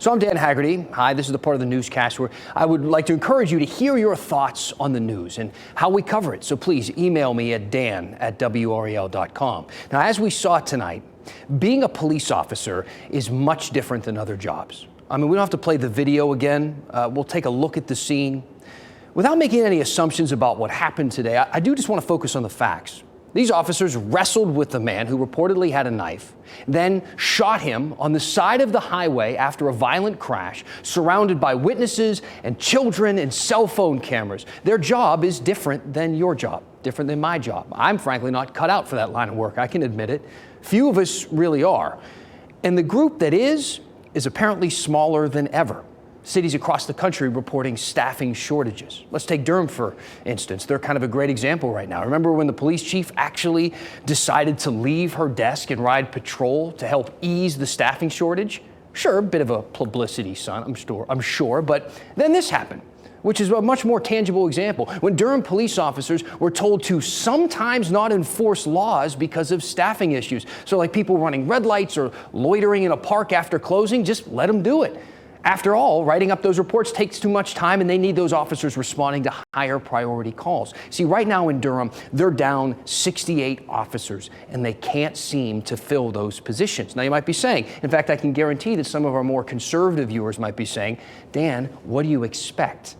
So I'm Dan Haggerty. Hi, this is the part of the newscast where I would like to encourage you to hear your thoughts on the news and how we cover it. So please email me at dan@WRAL.com. Now, as we saw tonight, being a police officer is much different than other jobs. I mean, we don't have to play the video again. We'll take a look at the scene. Without making any assumptions about what happened today, I do just want to focus on the facts. These officers wrestled with the man who reportedly had a knife, then shot him on the side of the highway after a violent crash, surrounded by witnesses and children and cell phone cameras. Their job is different than your job, different than my job. I'm frankly not cut out for that line of work, I can admit it. Few of us really are. And the group that is apparently smaller than ever. Cities across the country reporting staffing shortages. Let's take Durham, for instance. They're kind of a great example right now. Remember when the police chief actually decided to leave her desk and ride patrol to help ease the staffing shortage? Sure, a bit of a publicity stunt, I'm sure, but then this happened, which is a much more tangible example. When Durham police officers were told to sometimes not enforce laws because of staffing issues. So like people running red lights or loitering in a park after closing, just let them do it. After all, writing up those reports takes too much time, and they need those officers responding to higher priority calls. See, right now in Durham, they're down 68 officers, and they can't seem to fill those positions. Now, you might be saying, in fact, I can guarantee that some of our more conservative viewers might be saying, Dan, what do you expect?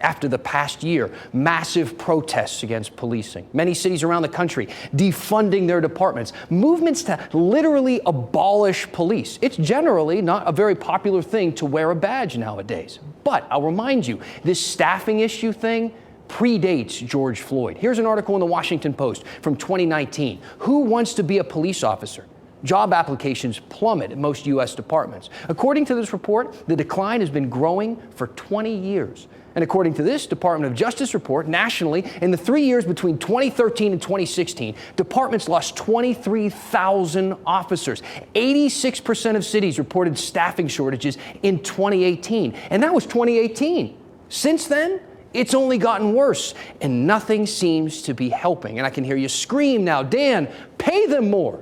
After the past year, massive protests against policing, many cities around the country defunding their departments, movements to literally abolish police. It's generally not a very popular thing to wear a badge nowadays. But I'll remind you, this staffing issue thing predates George Floyd. Here's an article in the Washington Post from 2019. Who wants to be a police officer? Job applications plummet at most U.S. departments. According to this report, the decline has been growing for 20 years. And according to this Department of Justice report, nationally, in the 3 years between 2013 and 2016, departments lost 23,000 officers. 86% of cities reported staffing shortages in 2018. And that was 2018. Since then, it's only gotten worse, and nothing seems to be helping. And I can hear you scream now, Dan, pay them more.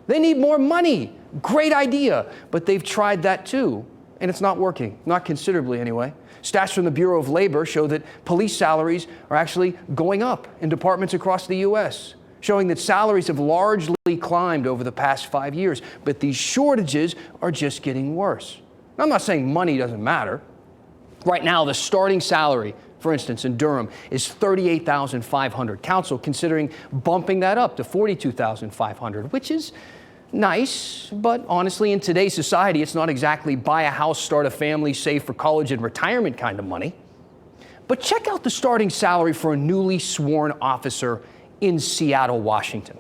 They need more money. Great idea. But they've tried that too, and it's not working, not considerably anyway. Stats from the Bureau of Labor show that police salaries are actually going up in departments across the U.S., showing that salaries have largely climbed over the past 5 years, but these shortages are just getting worse. Now, I'm not saying money doesn't matter. Right now, the starting salary, for instance, in Durham is $38,500. Council considering bumping that up to $42,500, which is nice, but honestly, in today's society, it's not exactly buy a house, start a family, save for college and retirement kind of money. But check out the starting salary for a newly sworn officer in Seattle, Washington.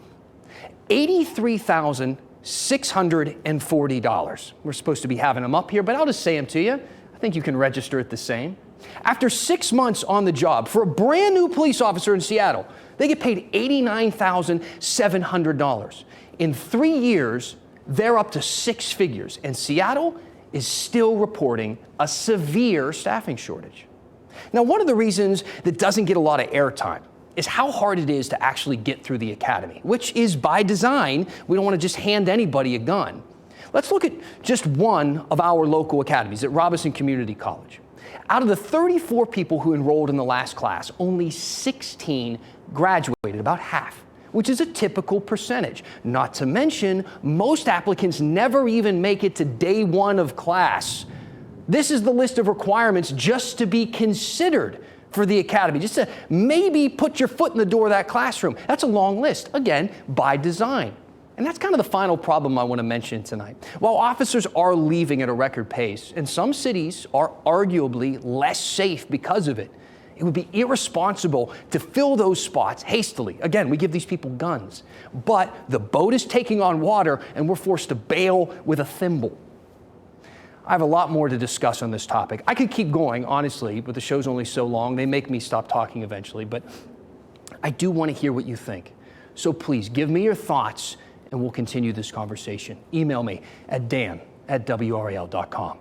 $83,640. We're supposed to be having them up here, but I'll just say them to you. I think you can register it the same. After 6 months on the job, for a brand new police officer in Seattle, they get paid $89,700. In 3 years, they're up to six figures, and Seattle is still reporting a severe staffing shortage. Now, one of the reasons that doesn't get a lot of airtime is how hard it is to actually get through the academy, which is by design. We don't want to just hand anybody a gun. Let's look at just one of our local academies at Robinson Community College. Out of the 34 people who enrolled in the last class, only 16 graduated, about half, which is a typical percentage. Not to mention, most applicants never even make it to day one of class. This is the list of requirements just to be considered for the academy, just to maybe put your foot in the door of that classroom. That's a long list, again, by design. And that's kind of the final problem I want to mention tonight. While officers are leaving at a record pace, and some cities are arguably less safe because of it, it would be irresponsible to fill those spots hastily. Again, we give these people guns, but the boat is taking on water and we're forced to bail with a thimble. I have a lot more to discuss on this topic. I could keep going, honestly, but the show's only so long. They make me stop talking eventually, but I do want to hear what you think. So please give me your thoughts and we'll continue this conversation. Email me at dan@WRAL.com.